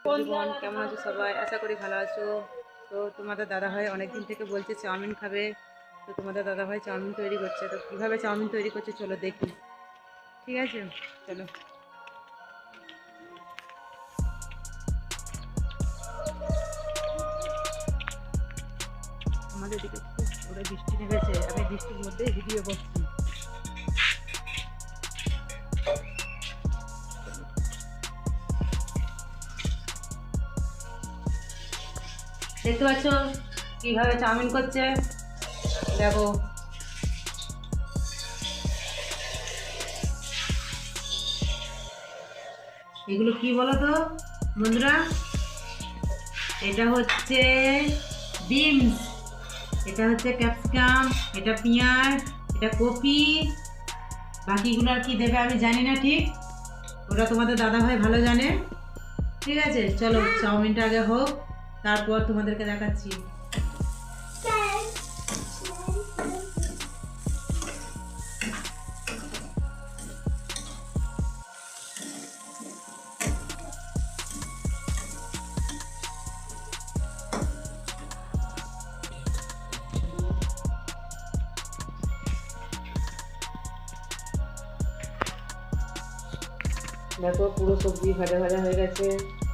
বন্ধুগণ কেমন আছো সবাই? আশা করি ভালো আছো। তো তোমাদের দাদাভাই অনেকদিন থেকে বলছে চাউমিন খাবে। তো তোমাদের দাদাভাই চাউমিন তৈরি করছে। তো কীভাবে চাউমিন তৈরি করছে চলো দেখি। ঠিক আছে, চলো। আমাদের দিকে খুব জোরে বৃষ্টি নেমেছে। আমি বৃষ্টির মধ্যে ভিডিও করছি। দেখতে পাচ্ছ কিভাবে চাউমিন করছে? দেখো, এগুলো কি বলো তো বন্ধুরা? এটা হচ্ছে বিনস, এটা হচ্ছে ক্যাপসিকাম, এটা পেঁয়াজ, এটা কপি। বাকিগুলো আর কি দেবে আমি জানি না ঠিক, ওটা তোমাদের দাদাভাই ভালো জানে। ঠিক আছে, চলো চাউমিনটা আগে হোক, তারপর তোমাদেরকে দেখাচ্ছি। দেখো পুরো সবজি ভাজা ভাজা হয়ে গেছে,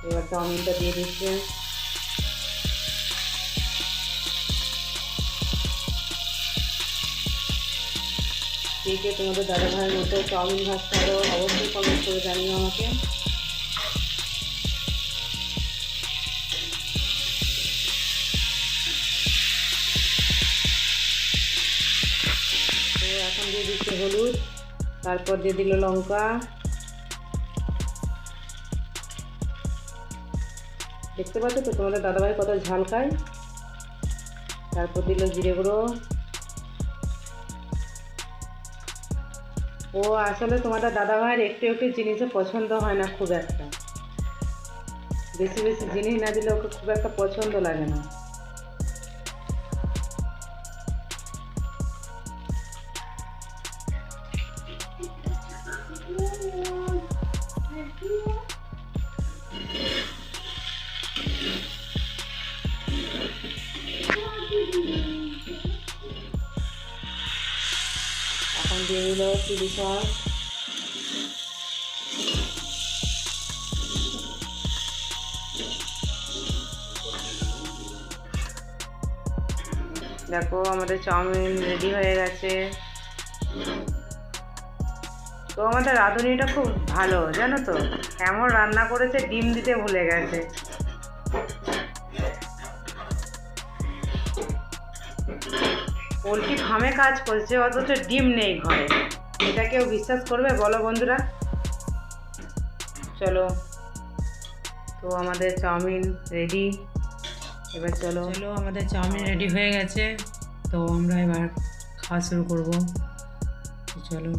এবার চাউমিনটা দিয়ে দিচ্ছে। কে কে তোমাদের দাদা ভাইয়ের মতো চাউমিন ভাজতে পারো অবশ্যই কমেন্ট করে জানিও আমাকে। তো এখন দিয়ে দিচ্ছে হলুদ, তারপর দিয়ে দিল লঙ্কা। দেখতে পাচ্ছ তো তোমাদের দাদাভাই কত ঝাল খায়। তারপর দিল জিরে গুঁড়ো। ও আসলে তোমাদের দাদাভাইয়ের একটু একটু জিনিসে পছন্দ হয় না খুব একটা, বেশি বেশি জিনিস না দিলে ওকে খুব একটা পছন্দ লাগে না। এখন দিয়ে দিল চিলি সস। দেখো আমাদের চাউমিন রেডি হয়ে গেছে। তো আমাদের রাঁধুনিটা খুব ভালো জানো তো, এমন রান্না করেছে ডিম দিতে ভুলে গেছে। পোলট্রি ফার্মে কাজ করছে অথচ ডিম নেই ঘরে, এটা কেউ বিশ্বাস করবে বলো বন্ধুরা? চলো, তো আমাদের চাউমিন রেডি, এবার চলো আমাদের চাউমিন রেডি হয়ে গেছে। তো আমরা এবার খাওয়া শুরু করব। চলো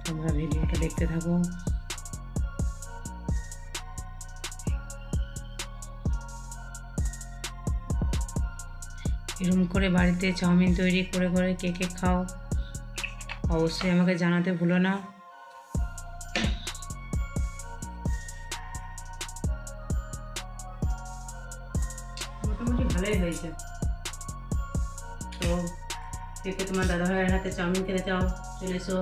তোমরা ভিডিওটা দেখতে থাকো। এরকম করে বাড়িতে চাউমিন তৈরি করে করে কে কে খাও অবশ্যই আমাকে জানাতে ভুলো না। মোটামুটি ভালোই হয়েছে। তো কে কে তোমার দাদাভাইয়ের হাতে চাউমিন খেতে চাও চলে এসো।